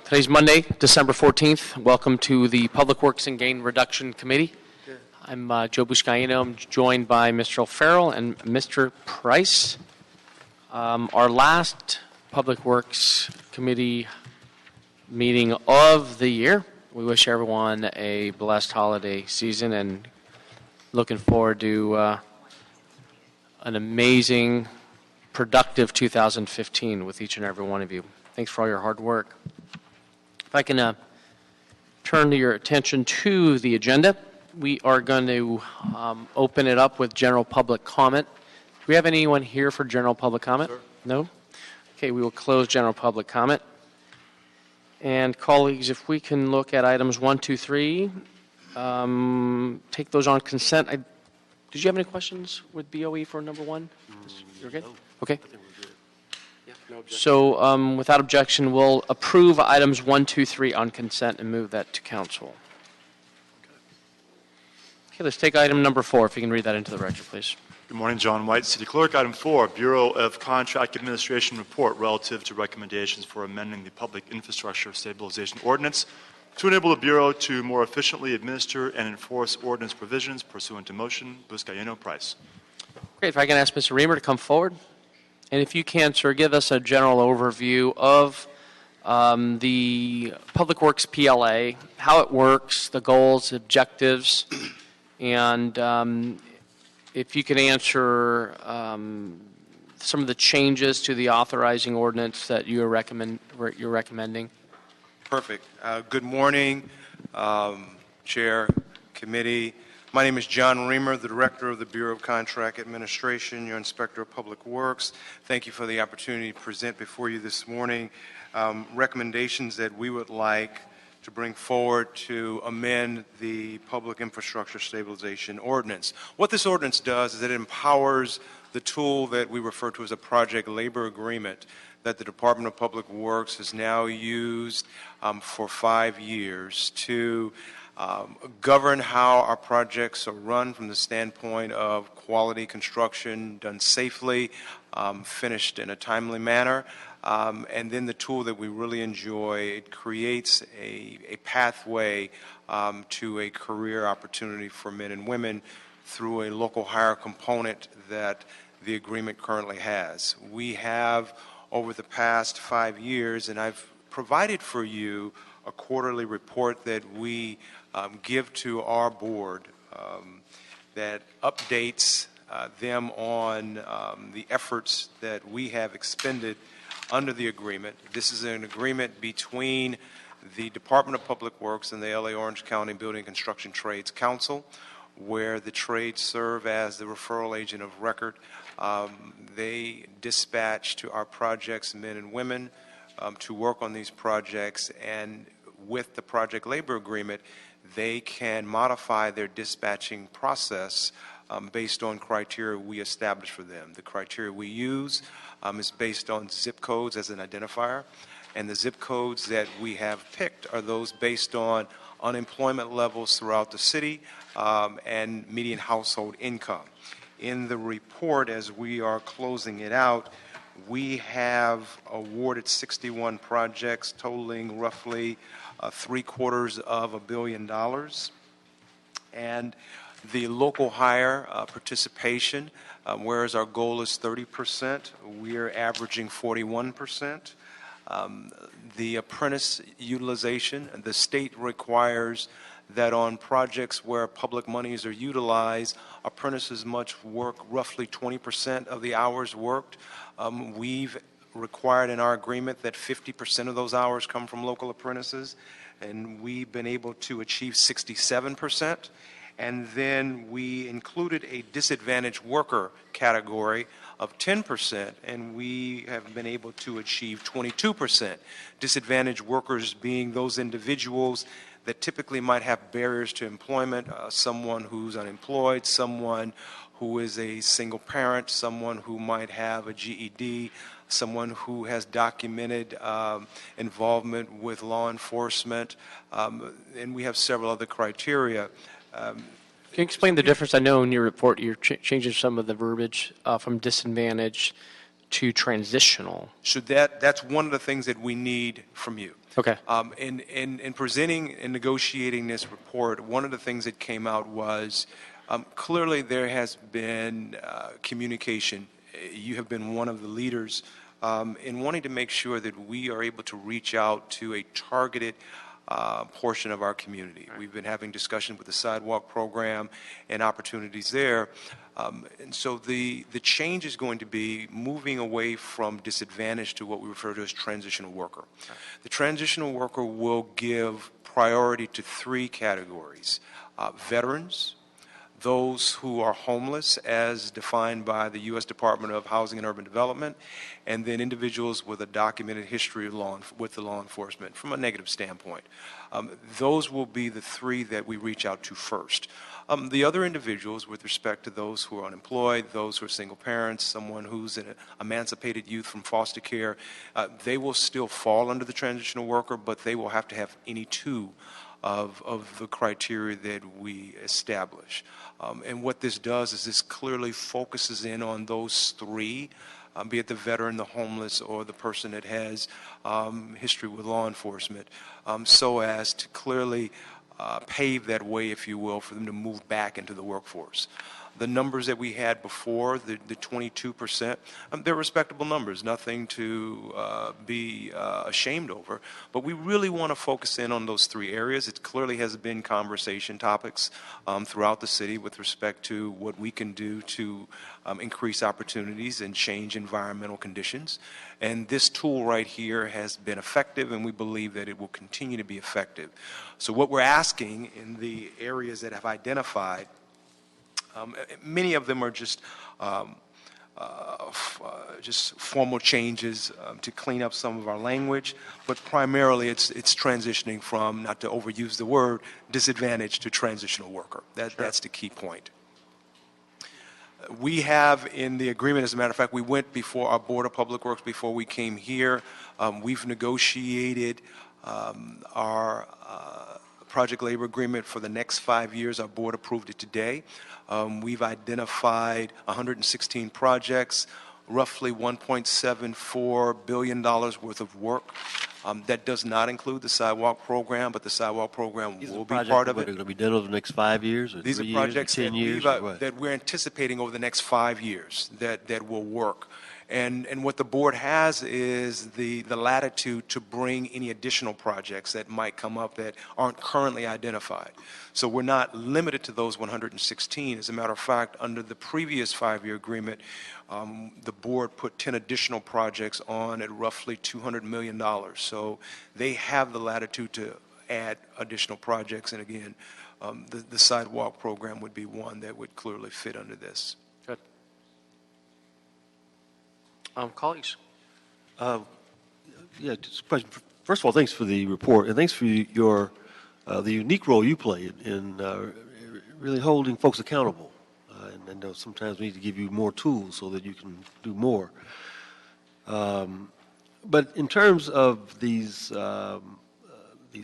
Today's Monday, December 14th. Welcome to the Public Works and Gain Reduction Committee. I'm Joe Buscaino. I'm joined by Mr. O'Farrell and Mr. Price. Our last Public Works Committee meeting of the year. We wish everyone a blessed holiday season and looking forward to an amazing, productive 2015 with each and every one of you. Thanks for all your hard work. If I can turn your attention to the agenda, we are going to open it up with general public comment. Do we have anyone here for general public comment? Sir? No? Okay, we will close general public comment. And colleagues, if we can look at items 1, 2, 3, take those on consent. Did you have any questions with BOE for number 1? You're good? No. Okay. I think we're good. Yeah, no objection. So without objection, we'll approve items 1, 2, 3 on consent and move that to council. Okay, let's take item number 4, if you can read that into the record, please. Good morning, John White, City Clerk. Item 4, Bureau of Contract Administration report relative to recommendations for amending the Public Infrastructure Stabilization Ordinance to enable the Bureau to more efficiently administer and enforce ordinance provisions pursuant to motion. Buscaino, Price. Great. If I can ask Mr. Reamer to come forward. And if you can, sir, give us a general overview of the Public Works PLA, how it works, the goals, objectives, and if you could answer some of the changes to the authorizing ordinance that you're recommending. Perfect. Good morning, Chair, Committee. My name is John Reamer, the Director of the Bureau of Contract Administration, your Inspector of Public Works. Thank you for the opportunity to present before you this morning recommendations that we would like to bring forward to amend the Public Infrastructure Stabilization Ordinance. What this ordinance does is it empowers the tool that we refer to as a project labor agreement that the Department of Public Works has now used for 5 years to govern how our projects are run from the standpoint of quality construction done safely, finished in a timely manner. And then the tool that we really enjoy, it creates a pathway to a career opportunity for men and women through a local hire component that the agreement currently has. We have, over the past 5 years, and I've provided for you a quarterly report that we give to our board that updates them on the efforts that we have expended under the agreement. This is an agreement between the Department of Public Works and the LA Orange County Building and Construction Trades Council, where the trades serve as the referral agent of record. They dispatch to our projects men and women to work on these projects, and with the project labor agreement, they can modify their dispatching process based on criteria we establish for them. The criteria we use is based on zip codes as an identifier, and the zip codes that we have picked are those based on unemployment levels throughout the city and median household income. In the report, as we are closing it out, we have awarded 61 projects totaling roughly $750 million, and the local hire participation, whereas our goal is 30%, we are averaging 41%. The apprentice utilization, the state requires that on projects where public monies are utilized, apprentices must work roughly 20% of the hours worked. We've required in our agreement that 50% of those hours come from local apprentices, and we've been able to achieve 67%. And then we included a disadvantaged worker category of 10%, and we have been able to achieve 22%. Disadvantaged workers being those individuals that typically might have barriers to employment, someone who's unemployed, someone who is a single parent, someone who might have a GED, someone who has documented involvement with law enforcement, and we have several other criteria. Can you explain the difference? I know in your report you're changing some of the verbiage from disadvantaged to transitional? So that's one of the things that we need from you. Okay. In presenting and negotiating this report, one of the things that came out was clearly there has been communication. You have been one of the leaders in wanting to make sure that we are able to reach out to a targeted portion of our community. We've been having discussions with the sidewalk program and opportunities there. And so the change is going to be moving away from disadvantage to what we refer to as transitional worker. The transitional worker will give priority to three categories: veterans, those who are homeless as defined by the U.S. Department of Housing and Urban Development, and then individuals with a documented history of with the law enforcement from a negative standpoint. Those will be the three that we reach out to first. The other individuals, with respect to those who are unemployed, those who are single parents, someone who's an emancipated youth from foster care, they will still fall under the transitional worker, but they will have to have any two of the criteria that we establish. And what this does is this clearly focuses in on those three, be it the veteran, the homeless, or the person that has history with law enforcement, so as to clearly pave that way, if you will, for them to move back into the workforce. The numbers that we had before, the 22%, they're respectable numbers, nothing to be ashamed over. But we really want to focus in on those three areas. It clearly has been conversation topics throughout the city with respect to what we can do to increase opportunities and change environmental conditions. And this tool right here has been effective, and we believe that it will continue to be effective. So what we're asking in the areas that have identified, many of them are just formal changes to clean up some of our language, but primarily it's transitioning from, not to overuse the word, disadvantage to transitional worker. That's the key point. We have in the agreement, as a matter of fact, we went before our Board of Public Works before we came here. We've negotiated our project labor agreement for the next 5 years. Our board approved it today. We've identified 116 projects, roughly $1.74 billion worth of work. That does not include the sidewalk program, but the sidewalk program will be part of it. These are going to be done over the next 5 years, or These are 3 years, or projects 10 years, or what? that we're anticipating over the next 5 years that will work. And what the board has is the latitude to bring any additional projects that might come up that aren't currently identified. So we're not limited to those 116. As a matter of fact, under the previous 5-year agreement, the board put 10 additional projects on at roughly $200 million. So they have the latitude to add additional projects. And again, the sidewalk program would be one that would clearly fit under this. Good. Colleagues? Yeah, just a question. First of all, thanks for the report, and thanks for your the unique role you play in really holding folks accountable. And I know sometimes we need to give you more tools so that you can do more. But in terms of these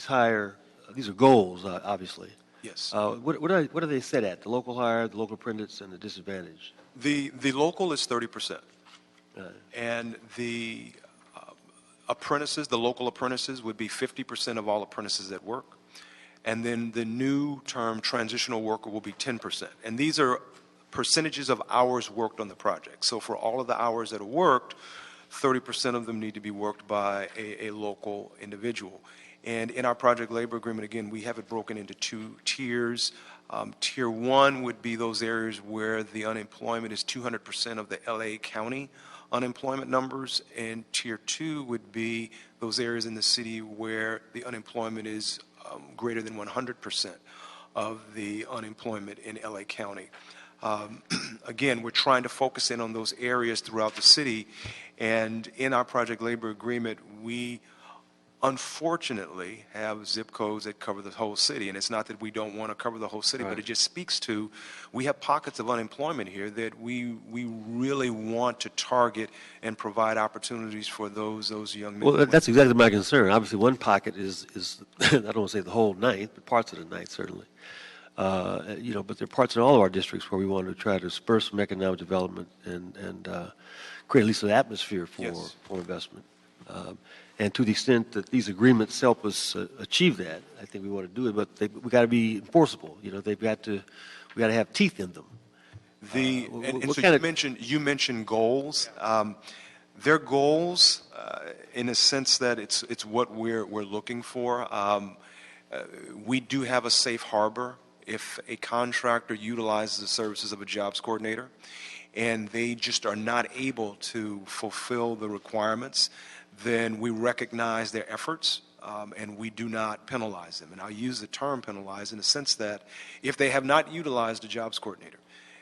higher, these are goals, obviously. Yes. What are they set at? The local hire, the local apprentice, and the disadvantage? The local is 30%. And the apprentices, the local apprentices, would be 50% of all apprentices at work. And then the new term transitional worker will be 10%. And these are percentages of hours worked on the project. So for all of the hours that are worked, 30% of them need to be worked by a local individual. And in our project labor agreement, again, we have it broken into 2 tiers. Tier 1 would be those areas where the unemployment is 200% of the LA County unemployment numbers, and Tier 2 would be those areas in the city where the unemployment is greater than 100% of the unemployment in LA County. Again, we're trying to focus in on those areas throughout the city, and in our project labor agreement, we unfortunately have zip codes that cover the whole city. And it's not that we don't want to cover the whole city, but it just speaks to, we have pockets of unemployment here that we really want to target and provide opportunities for those young men. Well, that's exactly my concern. Obviously, one pocket is I don't want to say the whole ninth, but parts of the ninth, certainly. But there are parts in all of our districts where we want to try to spur some economic development and create at least an atmosphere for Yes. for investment. And to the extent that these agreements help us achieve that, I think we want to do it. But we got to be enforceable. We got to have teeth in them. What So kind you mentioned goals. They're goals in a sense that it's what we're looking for. We do have a safe harbor if a contractor utilizes the services of a jobs coordinator and they just are not able to fulfill the requirements, then we recognize their efforts and we do not penalize them. And I'll use the term penalize in the sense that if they have not utilized a jobs coordinator,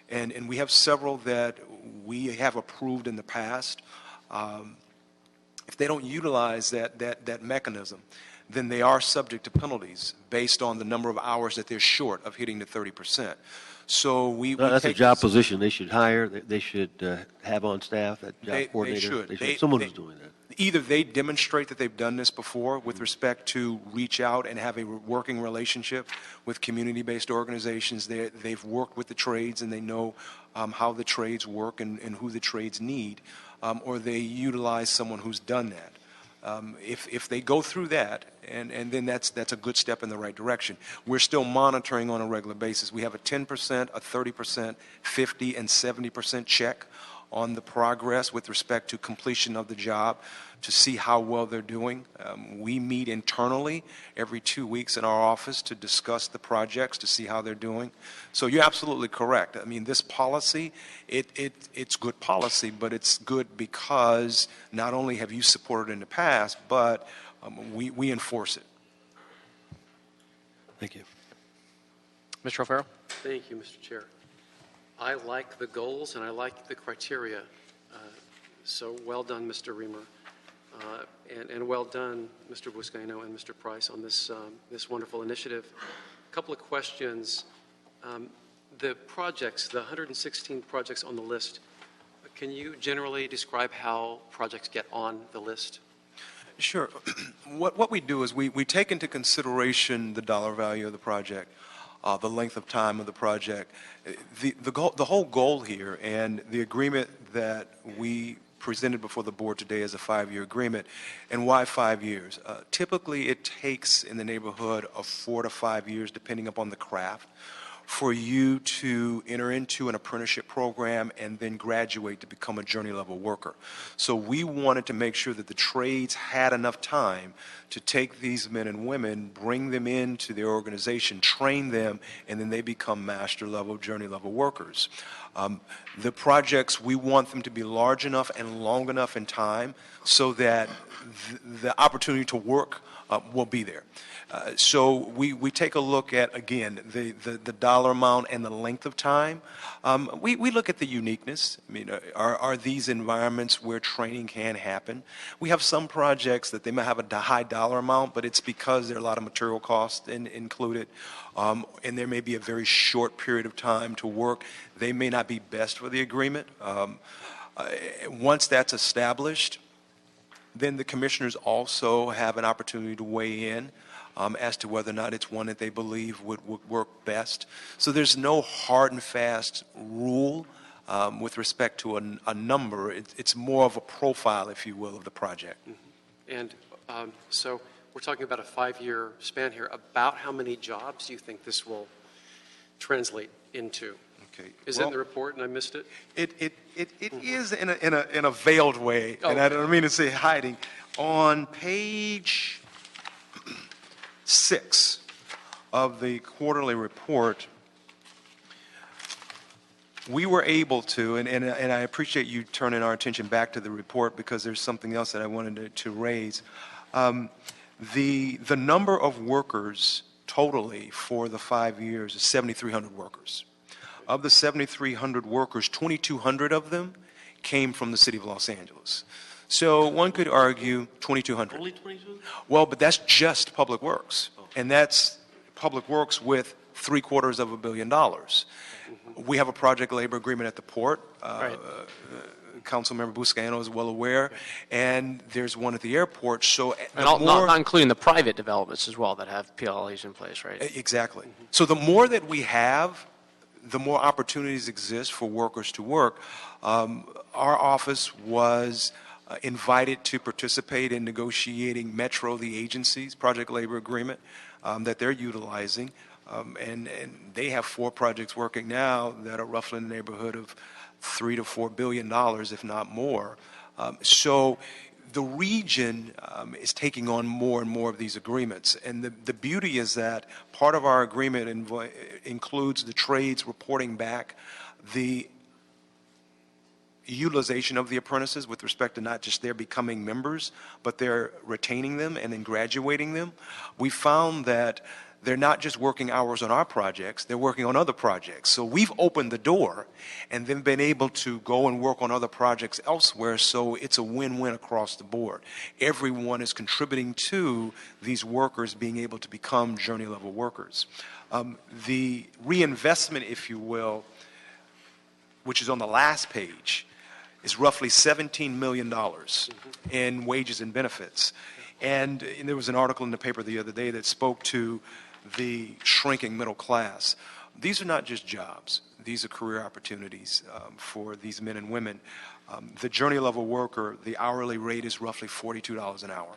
and we have several that we have approved in the past, if they don't utilize that mechanism, then they are subject to penalties based on the number of hours that they're short of hitting the 30%. So we That's a take job this- position they should hire. They should have on staff, that job They coordinator. should. They should have someone who's doing that. Either they demonstrate that they've done this before with respect to reach out and have a working relationship with community-based organizations. They've worked with the trades and they know how the trades work and who the trades need, or they utilize someone who's done that. If they go through that, and then that's a good step in the right direction. We're still monitoring on a regular basis. We have a 10%, a 30%, 50, and 70% check on the progress with respect to completion of the job to see how well they're doing. We meet internally every 2 weeks in our office to discuss the projects to see how they're doing. So you're absolutely correct. I mean, this policy, it's good policy, but it's good because not only have you supported it in the past, but we enforce it. Thank you. Mr. O'Farrell? Thank you, Mr. Chair. I like the goals and I like the criteria. So well done, Mr. Reamer. And well done, Mr. Buscaino and Mr. Price, on this wonderful initiative. A couple of questions. The projects, the 116 projects on the list, can you generally describe how projects get on the list? Sure. What we do is we take into consideration the dollar value of the project, the length of time of the project. The whole goal here and the agreement that we presented before the board today is a 5-year agreement. And why 5 years? Typically, it takes in the neighborhood of 4 to 5 years, depending upon the craft, for you to enter into an apprenticeship program and then graduate to become a journey level worker. So we wanted to make sure that the trades had enough time to take these men and women, bring them into their organization, train them, and then they become master level, journey level workers. The projects, we want them to be large enough and long enough in time so that the opportunity to work will be there. So we take a look at, again, the dollar amount and the length of time. We look at the uniqueness. I mean, are these environments where training can happen? We have some projects that they may have a high dollar amount, but it's because there are a lot of material costs included, and there may be a very short period of time to work. They may not be best for the agreement. Once that's established, then the commissioners also have an opportunity to weigh in as to whether or not it's one that they believe would work best. So there's no hard and fast rule with respect to a number. It's more of a profile, if you will, of the project. And so we're talking about a 5-year span here. About how many jobs do you think this will translate into? Okay. Is it in the report and I missed it? It is in a veiled way, and I don't mean to say hiding. On page 6 of the quarterly report, we were able to, and I appreciate you turning our attention back to the report because there's something else that I wanted to raise. The number of workers totally for the 5 years is 7,300 workers. Of the 7,300 workers, 2,200 of them came from the city of Los Angeles. So one could argue 2,200. Only 22? Well, but that's just Public Works. And that's Public Works with $750 million. We have a project labor agreement at the port. Right. Councilmember Buscaino is well aware, and there's one at the airport. So And not including the private developments as well that have PLAs in place, right? Exactly. So the more that we have, the more opportunities exist for workers to work. Our office was invited to participate in negotiating Metro, the agency's project labor agreement that they're utilizing. And they have 4 projects working now that are roughly in the neighborhood of $3 to $4 billion, if not more. So the region is taking on more and more of these agreements. And the beauty is that part of our agreement includes the trades reporting back the utilization of the apprentices with respect to not just their becoming members, but they're retaining them and then graduating them. We found that they're not just working hours on our projects, they're working on other projects. So we've opened the door and then been able to go and work on other projects elsewhere, so it's a win-win across the board. Everyone is contributing to these workers being able to become journey-level workers. The reinvestment, if you will, which is on the last page, is roughly $17 million in wages and benefits. And there was an article in the paper the other day that spoke to the shrinking middle class. These are not just jobs. These are career opportunities for these men and women. The journey level worker, the hourly rate is roughly $42 an hour.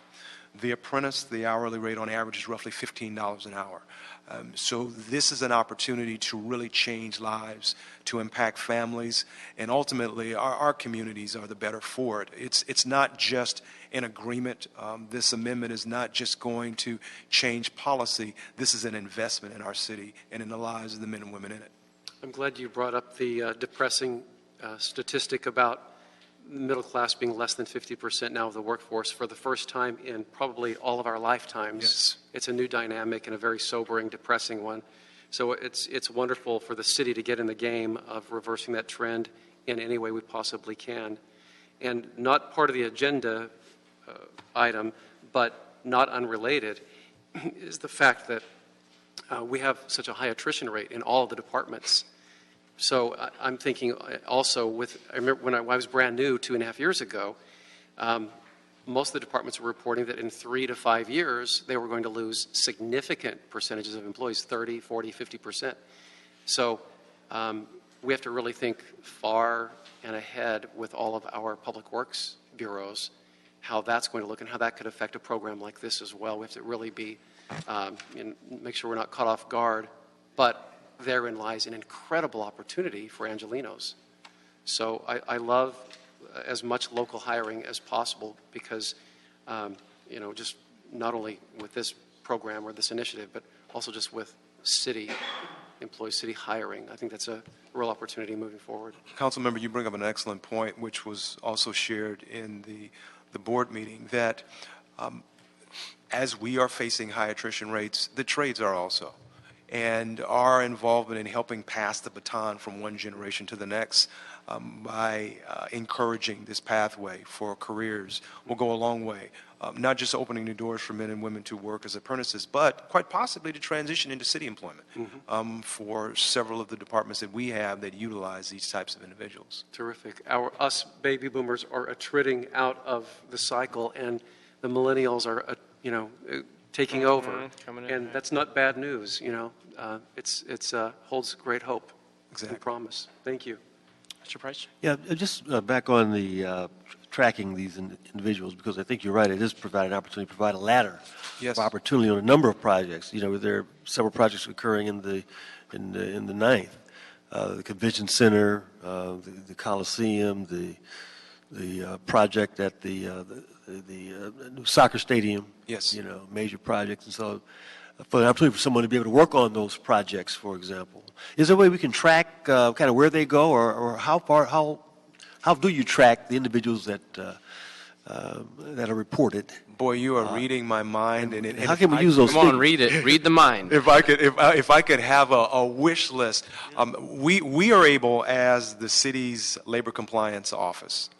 The apprentice, the hourly rate on average is roughly $15 an hour. So this is an opportunity to really change lives, to impact families, and ultimately our communities are the better for it. It's not just an agreement. This amendment is not just going to change policy. This is an investment in our city and in the lives of the men and women in it. I'm glad you brought up the depressing statistic about middle class being less than 50% now of the workforce for the first time in probably all of our lifetimes. Yes. It's a new dynamic and a very sobering, depressing one. So it's wonderful for the city to get in the game of reversing that trend in any way we possibly can. And not part of the agenda item, but not unrelated, is the fact that we have such a high attrition rate in all of the departments. So I'm thinking also I remember when I was brand new 2.5 years ago, most of the departments were reporting that in 3 to 5 years, they were going to lose significant percentages of employees, 30, 40, 50%. So we have to really think far and ahead with all of our public works bureaus, how that's going to look and how that could affect a program like this as well. We have to really be, make sure we're not caught off guard, but therein lies an incredible opportunity for Angelenos. So I love as much local hiring as possible because, just not only with this program or this initiative, but also just with city employees, city hiring. I think that's a real opportunity moving forward. Councilmember, you bring up an excellent point, which was also shared in the board meeting, that as we are facing high attrition rates, the trades are also. And our involvement in helping pass the baton from one generation to the next by encouraging this pathway for careers will go a long way. Not just opening the doors for men and women to work as apprentices, but quite possibly to transition into city employment for several of the departments that we have that utilize these types of individuals. Terrific. Us baby boomers are attriting out of the cycle, and the millennials are, taking over, and that's not bad news. It's holds great hope. Exactly. And promise. Thank you. Mr. Price? Yeah, just back on the tracking these individuals, because I think you're right. It is provide an opportunity, provide a ladder Yes. of opportunity on a number of projects. There are several projects occurring in the 9th, the convention center, the Coliseum, the project at the new soccer stadium. Yes. Major projects, and so for an opportunity for someone to be able to work on those projects, for example, is there a way we can track kind of where they go, or how do you track the individuals that are reported? Boy, you are reading my mind, and How can we use those? Come on, read it. Read the mind. If I could have a wish list, we are able, as the city's labor compliance office,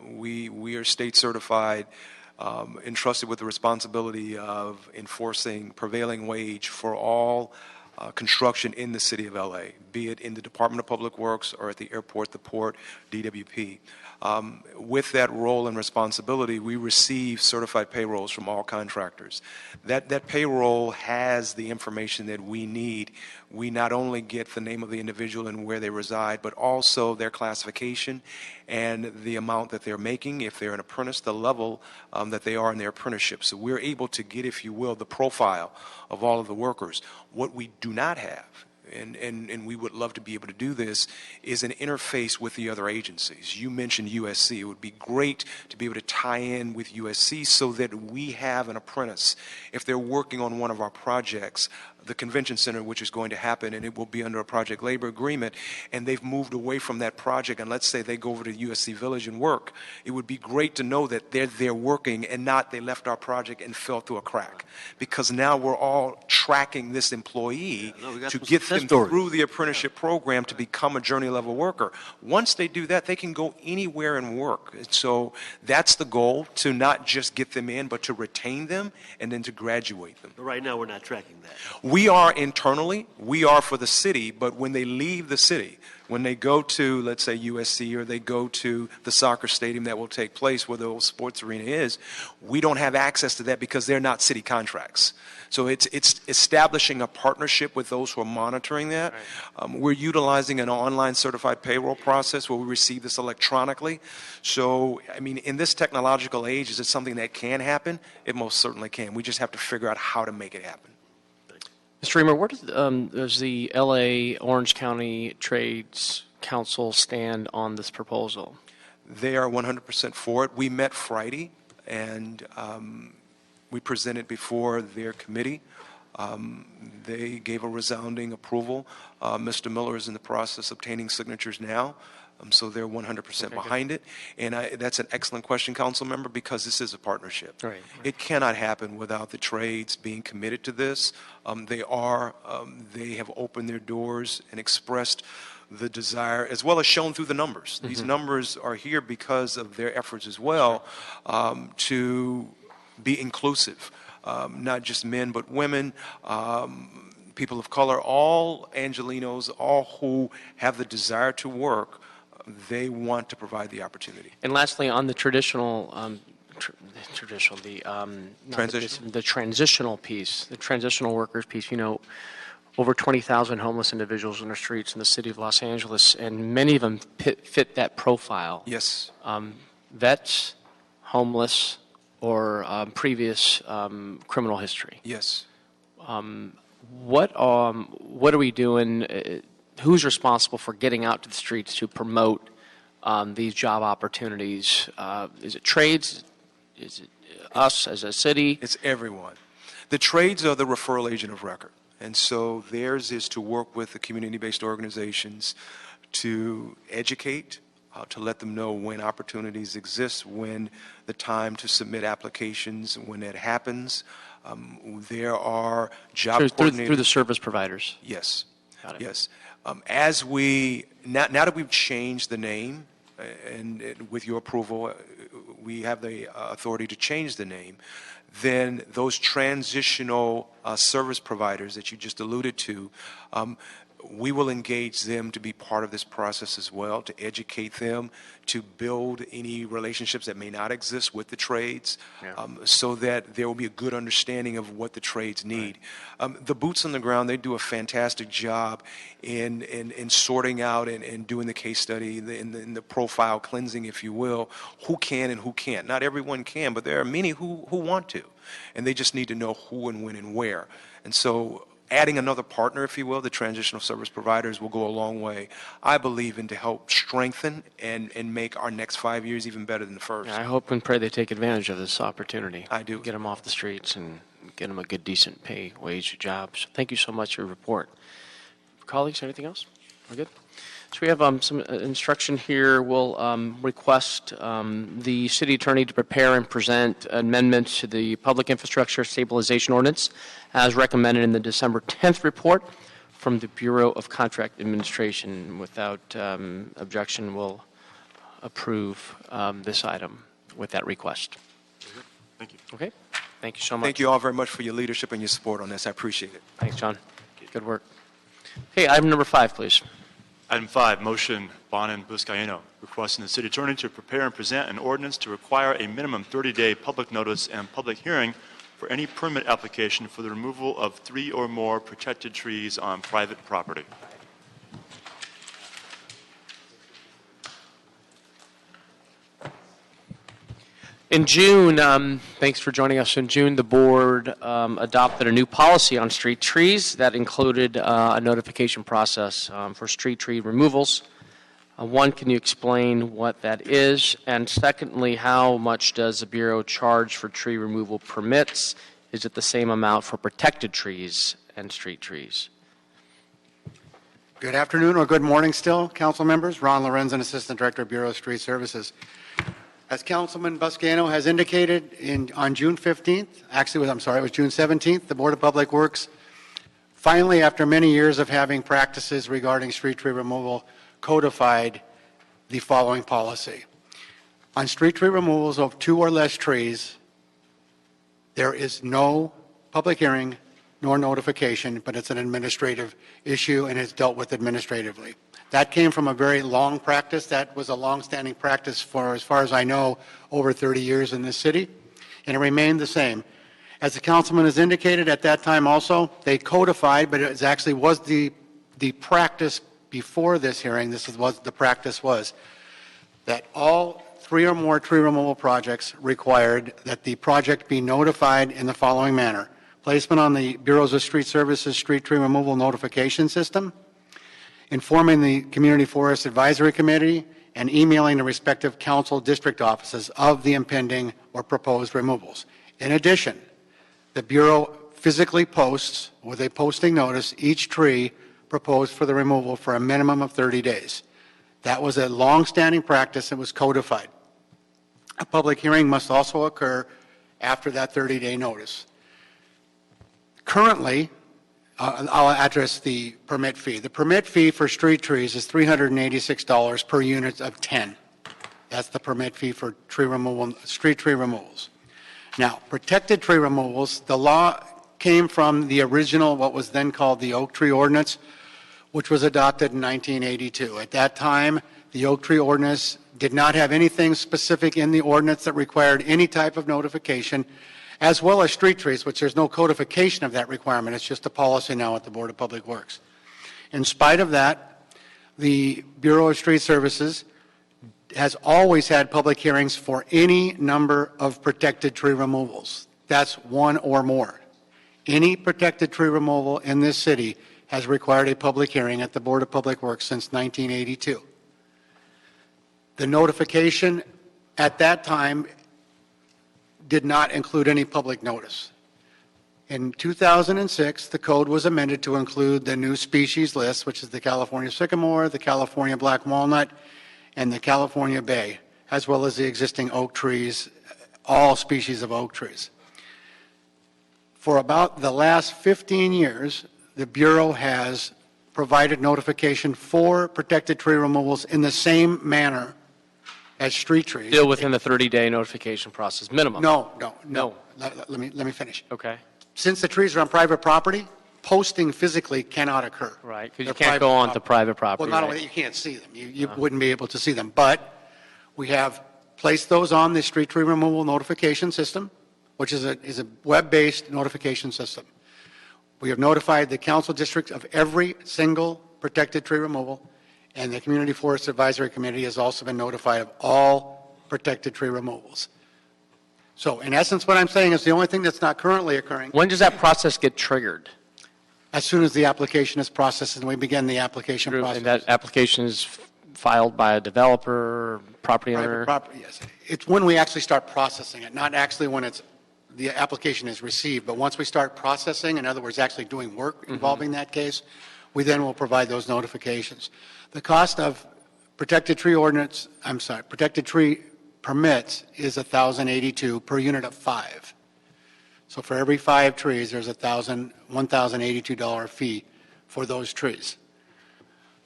we are state certified, entrusted with the responsibility of enforcing prevailing wage for all construction in the city of LA, be it in the Department of Public Works or at the airport, the port, DWP. With that role and responsibility, we receive certified payrolls from all contractors. That payroll has the information that we need. We not only get the name of the individual and where they reside, but also their classification and the amount that they're making, if they're an apprentice, the level that they are in their apprenticeship. So we're able to get, if you will, the profile of all of the workers. What we do not have, and we would love to be able to do this, is an interface with the other agencies. You mentioned USC. It would be great to be able to tie in with USC so that we have an apprentice. If they're working on one of our projects, the convention center, which is going to happen, and it will be under a project labor agreement, and they've moved away from that project, and let's say they go over to USC Village and work, it would be great to know that they're there working and not they left our project and fell through a crack. Because now we're all tracking this employee to get them through the apprenticeship program to become a journey level worker. Once they do that, they can go anywhere and work. So that's the goal, to not just get them in, but to retain them and then to graduate them. But right now, we're not tracking that. We are internally, we are for the city, but when they leave the city, when they go to, let's say, USC, or they go to the soccer stadium that will take place where the old sports arena is, we don't have access to that because they're not city contracts. So it's establishing a partnership with those who are monitoring that. Right. We're utilizing an online certified payroll process where we receive this electronically. So, I mean, in this technological age, is it something that can happen? It most certainly can. We just have to figure out how to make it happen. Mr. Reamer, where does the LA Orange County Trades Council stand on this proposal? They are 100% for it. We met Friday, and we presented before their committee. They gave a resounding approval. Mr. Miller is in the process of obtaining signatures now. So they're 100% behind it. And that's an excellent question, Council Member, because this is a partnership. Right. It cannot happen without the trades being committed to this. They have opened their doors and expressed the desire, as well as shown through the numbers. Mm-hmm. These numbers are here because of their efforts as well, to be inclusive, not just men but women, people of color, all Angelenos, all who have the desire to work. They want to provide the opportunity. And lastly, on the transitional piece, the transitional workers piece, you know, over 20,000 homeless individuals in the streets in the city of Los Angeles, and many of them fit that profile. Yes. Vets, homeless, or previous criminal history. Yes. What are we doing? Who's responsible for getting out to the streets to promote these job opportunities? Is it trades? Is it us as a city? It's everyone. The trades are the referral agent of record. And so theirs is to work with the community-based organizations to educate, to let them know when opportunities exist, when the time to submit applications, when it happens. There are job coordinators. Through the service providers? Yes. Got it. Yes. As we, now that we've changed the name, and with your approval, we have the authority to change the name, then those transitional service providers that you just alluded to, we will engage them to be part of this process as well, to educate them, to build any relationships that may not exist with the trades, so that there will be a good understanding of what the trades need. Right. The boots on the ground, they do a fantastic job in sorting out and doing the case study, in the profile cleansing, if you will, who can and who can't. Not everyone can, but there are many who want to, and they just need to know who and when and where. And so adding another partner, if you will, the transitional service providers, will go a long way, I believe, in to help strengthen and make our next 5 years even better than the first. I hope and pray they take advantage of this opportunity. I do. Get them off the streets and get them a good, decent pay wage job. So thank you so much for your report. Colleagues, anything else? We're good? So we have some instruction here. We'll request the city attorney to prepare and present amendments to the Public Infrastructure Stabilization Ordinance as recommended in the December 10th report from the Bureau of Contract Administration. Without objection, we'll approve this item with that request. Thank you. Okay? Thank you so much. Thank you all very much for your leadership and your support on this. I appreciate it. Thanks, John. Good work. Okay, item number 5, please. Item 5, motion Bonin Buscaino, requesting the city attorney to prepare and present an ordinance to require a minimum 30-day public notice and public hearing for any permit application for the removal of 3 or more protected trees on private property. In June, thanks for joining us. In June, the board adopted a new policy on street trees that included a notification process for street tree removals. One, can you explain what that is? And secondly, how much does the Bureau charge for tree removal permits? Is it the same amount for protected trees and street trees? Good afternoon or good morning still, council members. Ron Lorenzen, Assistant Director, Bureau of Street Services. As Councilman Buscaino has indicated, on June 15th, actually, it was June 17th, the Board of Public Works finally, after many years of having practices regarding street tree removal, codified the following policy. On street tree removals of 2 or less trees, there is no public hearing nor notification, but it's an administrative issue and it's dealt with administratively. That came from a very long practice. That was a long-standing practice for, as far as I know, over 30 years in this city, and it remained the same. As the councilman has indicated at that time also, they codified, but it actually was the practice before this hearing. This is what the practice was, that all 3 or more tree removal projects required that the project be notified in the following manner. Placement on the Bureaus of Street Services street tree removal notification system, informing the Community Forest Advisory Committee, and emailing the respective council district offices of the impending or proposed removals. In addition, the Bureau physically posts, with a posting notice, each tree proposed for the removal for a minimum of 30 days. That was a long-standing practice and was codified. A public hearing must also occur after that 30-day notice. Currently, I'll address the permit fee. The permit fee for street trees is $386 per unit of 10. That's the permit fee for tree removal, street tree removals. Now, protected tree removals, the law came from the original, what was then called the Oak Tree Ordinance, which was adopted in 1982. At that time, the Oak Tree Ordinance did not have anything specific in the ordinance that required any type of notification, as well as street trees, which there's no codification of that requirement. It's just a policy now at the Board of Public Works. In spite of that, the Bureau of Street Services has always had public hearings for any number of protected tree removals. That's 1 or more. Any protected tree removal in this city has required a public hearing at the Board of Public Works since 1982. The notification at that time did not include any public notice. In 2006, the code was amended to include the new species list, which is the California sycamore, the California black walnut, and the California bay, as well as the existing oak trees, all species of oak trees. For about the last 15 years, the Bureau has provided notification for protected tree removals in the same manner as street trees. Still within the 30-day notification process, minimum? No. No. Let me finish. Okay. Since the trees are on private property, posting physically cannot occur. Right, because They're you can't private go on to property. private property. Well, not right? only that, you can't see them. You wouldn't be able to see them. But we have placed those on the street tree removal notification system, which is a web-based notification system. We have notified the council district of every single protected tree removal, and the Community Forest Advisory Committee has also been notified of all protected tree removals. So, in essence, what I'm saying is the only thing that's not currently occurring, When does that process get triggered? as soon as the application is processed and we begin the application process. And that application is filed by a developer, property Private owner? property, yes. It's when we actually start processing it, not actually when the application is received, but once we start processing, in other words, actually doing work involving that case, we then will provide those notifications. The cost of protected tree permits is $1,082 per unit of 5. So for every 5 trees, there's $1,082 fee for those trees.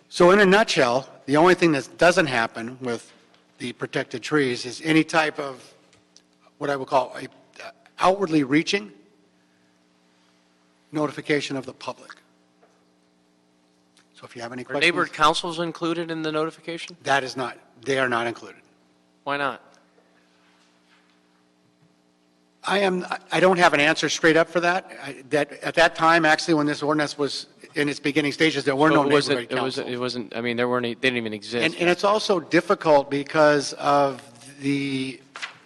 So in a nutshell, the only thing that doesn't happen with the protected trees is any type of what I would call a outwardly reaching notification of the public. So if you have any Are questions. neighborhood councils included in the notification? That is not, they are not included. Why not? I don't have an answer straight up for that. At that time, actually, when this ordinance was in its beginning stages, there were no neighborhood councils. It wasn't, I mean, there weren't, they didn't even exist. And it's also difficult because of the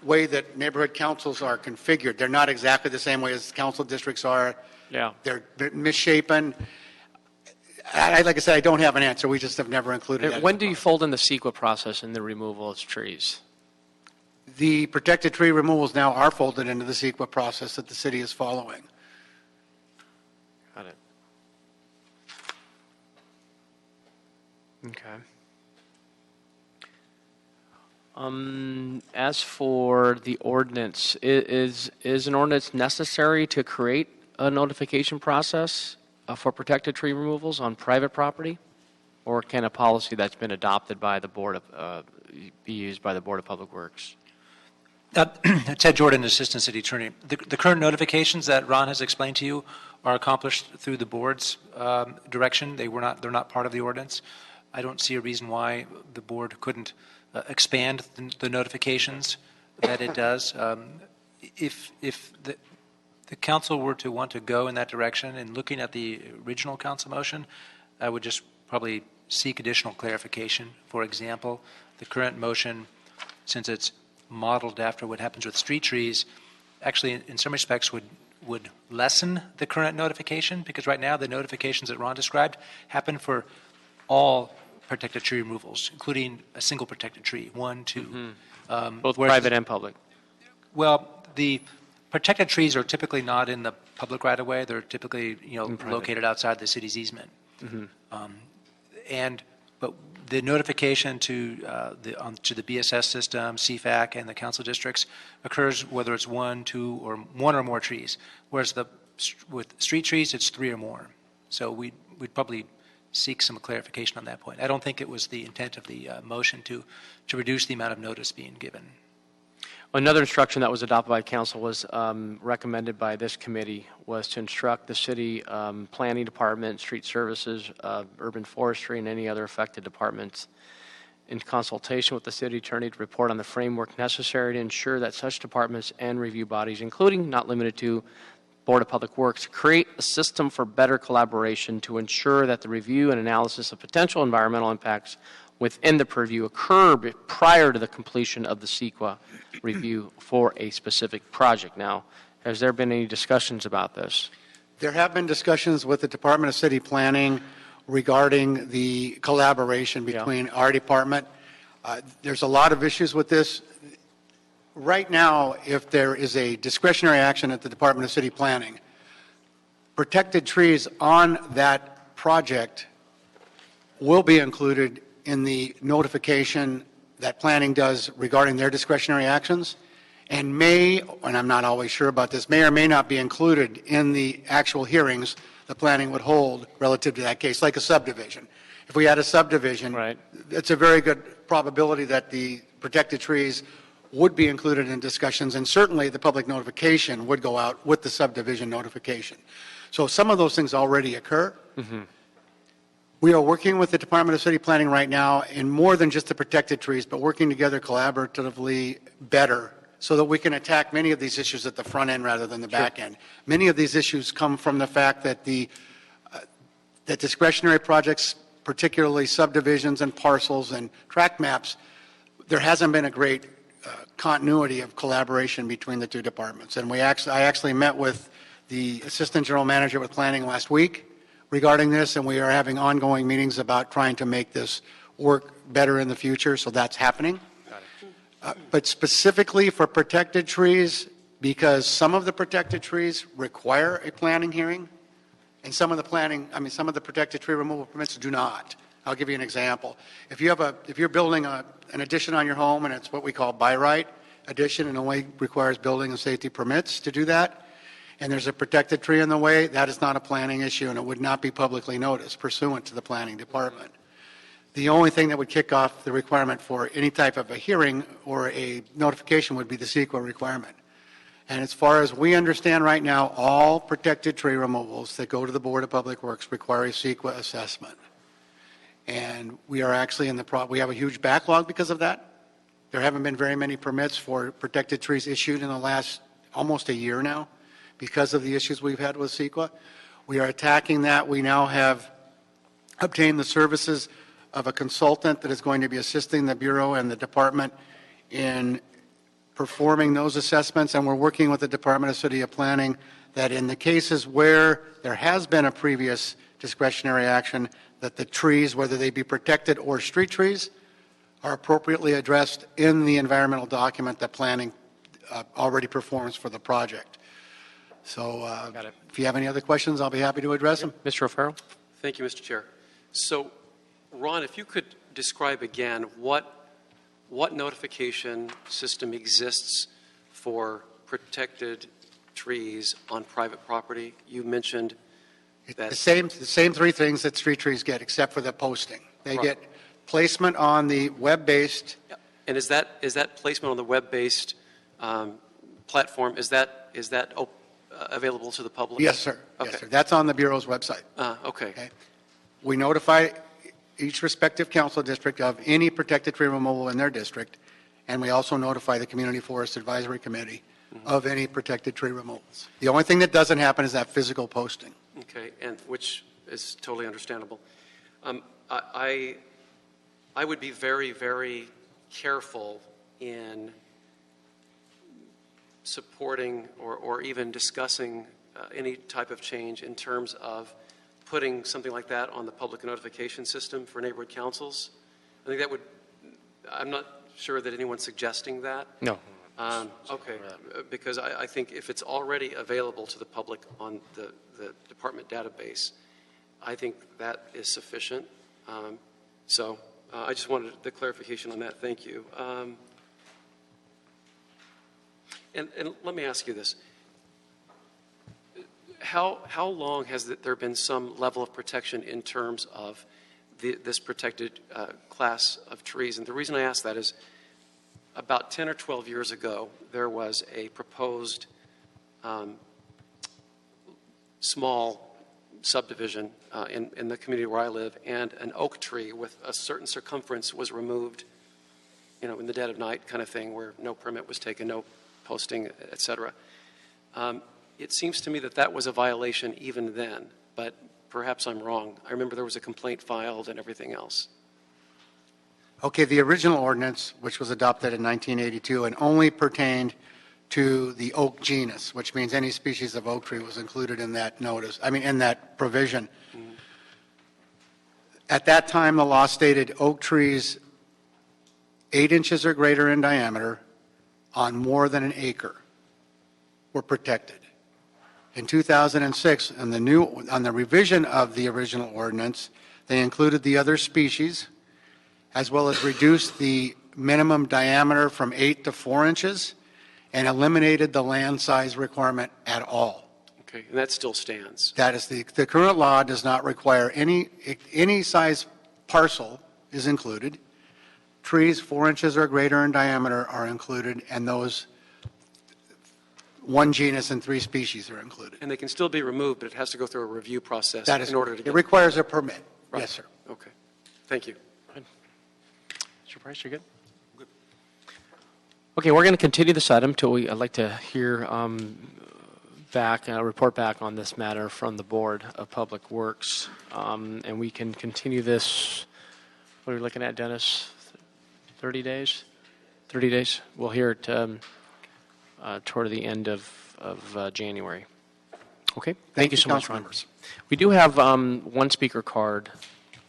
way that neighborhood councils are configured. They're not exactly the same way as council districts are. Yeah. They're misshapen. Like I said, I don't have an answer. We just have never included that. When do you fold in the CEQA process in the removal of trees? The protected tree removals now are folded into the CEQA process that the city is following. Got it. Okay. As for the ordinance, is an ordinance necessary to create a notification process for protected tree removals on private property? Or can a policy that's been adopted by the Board of, be used by the Board of Public Works? Ted Jordan, Assistant City Attorney. The current notifications that Ron has explained to you are accomplished through the board's direction. They're not part of the ordinance. I don't see a reason why the board couldn't expand the notifications that it does. If the council were to want to go in that direction, and looking at the original council motion, I would just probably seek additional clarification. For example, the current motion, since it's modeled after what happens with street trees, actually in some respects would lessen the current notification, because right now the notifications that Ron described happen for all protected tree removals, including a single protected tree, 1, 2. Both private and public. Well, the protected trees are typically not in the public right of way. They're typically located outside the city's easement. But the notification to the BSS system, CFAC, and the council districts occurs whether it's 1, 2, or one or more trees. Whereas with street trees, it's 3 or more. So we'd probably seek some clarification on that point. I don't think it was the intent of the motion to reduce the amount of notice being given. Another instruction that was adopted by council was recommended by this committee was to instruct the city planning department, street services, urban forestry, and any other affected departments in consultation with the city attorney to report on the framework necessary to ensure that such departments and review bodies, including not limited to Board of Public Works, create a system for better collaboration to ensure that the review and analysis of potential environmental impacts within the purview occur prior to the completion of the CEQA review for a specific project. Now, has there been any discussions about this? There have been discussions with the Department of City Planning regarding the collaboration between our department. There's a lot of issues with this. Right now, if there is a discretionary action at the Department of City Planning, protected trees on that project will be included in the notification that planning does regarding their discretionary actions, and and I'm not always sure about this, may or may not be included in the actual hearings the planning would hold relative to that case, like a subdivision. If we had a subdivision, Right. It's a very good probability that the protected trees would be included in discussions, and certainly the public notification would go out with the subdivision notification. So some of those things already occur. We are working with the Department of City Planning right now in more than just the protected trees, but working together collaboratively better so that we can attack many of these issues at the front end rather than the back end. Many of these issues come from the fact that that discretionary projects, particularly subdivisions and parcels and tract maps, there hasn't been a great continuity of collaboration between the two departments. And I actually met with the Assistant General Manager with Planning last week regarding this, and we are having ongoing meetings about trying to make this work better in the future, so that's happening. But specifically for protected trees, because some of the protected trees require a planning hearing, and some of the protected tree removal permits do not. I'll give you an example. If you're building an addition on your home, and it's what we call by right addition, and only requires building and safety permits to do that, and there's a protected tree in the way, that is not a planning issue, and it would not be publicly noticed pursuant to the planning department. The only thing that would kick off the requirement for any type of a hearing or a notification would be the CEQA requirement. And as far as we understand right now, all protected tree removals that go to the Board of Public Works require a CEQA assessment. And we are actually we have a huge backlog because of that. There haven't been very many permits for protected trees issued in the last almost a year now because of the issues we've had with CEQA. We are attacking that. We now have obtained the services of a consultant that is going to be assisting the Bureau and the department in performing those assessments, and we're working with the Department of City Planning that in the cases where there has been a previous discretionary action, that the trees, whether they be protected or street trees, are appropriately addressed in the environmental document that planning already performs for the project. So if you have any other questions, I'll be happy to address them. Mr. O'Farrell? Thank you, Mr. Chair. So, Ron, if you could describe again what notification system exists for protected trees on private property? You mentioned that The same three things that street trees get, except for the posting. They Right. get placement on the web-based. And is that placement on the web-based platform, is that available to the public? Yes, sir. Okay. Yes, sir. That's on the Bureau's website. Okay. Okay. We notify each respective council district of any protected tree removal in their district, and we also notify the Community Forest Advisory Committee of any protected tree removals. The only thing that doesn't happen is that physical posting. Okay, and which is totally understandable. I would be very, very careful in supporting or even discussing any type of change in terms of putting something like that on the public notification system for neighborhood councils. I think that would, I'm not sure that anyone's suggesting that. No. Okay, because I think if it's already available to the public on the department database, I think that is sufficient. So I just wanted the clarification on that. Thank you. And let me ask you this. How long has there been some level of protection in terms of this protected class of trees? And the reason I ask that is about 10 or 12 years ago, there was a proposed small subdivision in the community where I live, and an oak tree with a certain circumference was removed, in the dead of night kind of thing, where no permit was taken, no posting, et cetera. It seems to me that was a violation even then, but perhaps I'm wrong. I remember there was a complaint filed and everything else. Okay, the original ordinance, which was adopted in 1982 and only pertained to the oak genus, which means any species of oak tree was included in that in that provision. Mm-hmm. At that time, the law stated oak trees 8 inches or greater in diameter on more than an acre were protected. In 2006, on the revision of the original ordinance, they included the other species, as well as reduced the minimum diameter from 8 to 4 inches, and eliminated the land size requirement at all. Okay, and that still stands. That is the current law does not require any size parcel is included. Trees 4 inches or greater in diameter are included, and those 1 genus and 3 species are included. And they can still be removed, but it has to go through a review process That is, in order to get. it requires a permit. Right. Yes, sir. Okay. Thank you. Mr. Price, you're good? Good. Okay, we're going to continue this item until I'd like to hear report back on this matter from the Board of Public Works. And we can continue this, what are we looking at, Dennis? 30 days? 30 days? We'll hear it toward the end of January. Okay, thank you so much, Ron. Councilmembers. We do have one speaker card.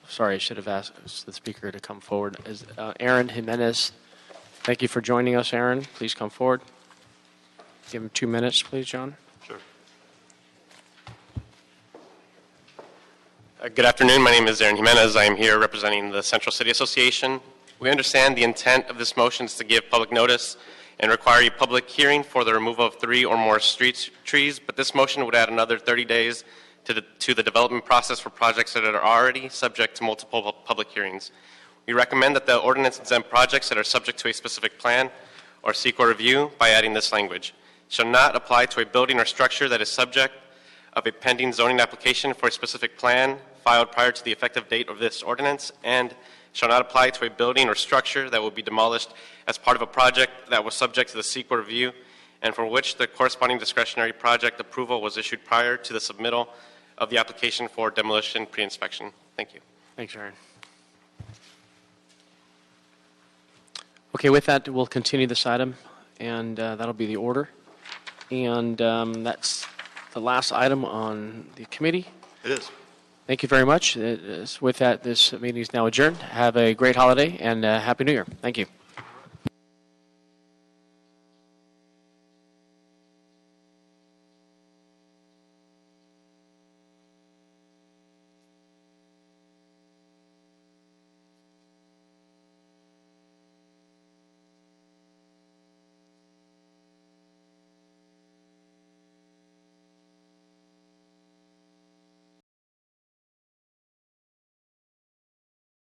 Sorry, I should have asked the speaker to come forward. Is Aaron Jimenez. Thank you for joining us, Aaron. Please come forward. Give him 2 minutes, please, John. Sure. Good afternoon. My name is Aaron Jimenez. I am here representing the Central City Association. We understand the intent of this motion is to give public notice and require a public hearing for the removal of 3 or more street trees, but this motion would add another 30 days to the development process for projects that are already subject to multiple public hearings. We recommend that the ordinance exempt projects that are subject to a specific plan or CEQA review by adding this language. It shall not apply to a building or structure that is subject of a pending zoning application for a specific plan, filed prior to the effective date of this ordinance and shall not apply to a building or structure that will be demolished as part of a project that was subject to the CEQA review and for which the corresponding discretionary project approval was issued prior to the submittal of the application for demolition pre-inspection. Thank you. Thanks, Aaron. Okay, with that, we'll continue this item, and that'll be the order. And that's the last item on the committee. It is. Thank you very much. With that, this meeting is now adjourned. Have a great holiday and Happy New Year. Thank you.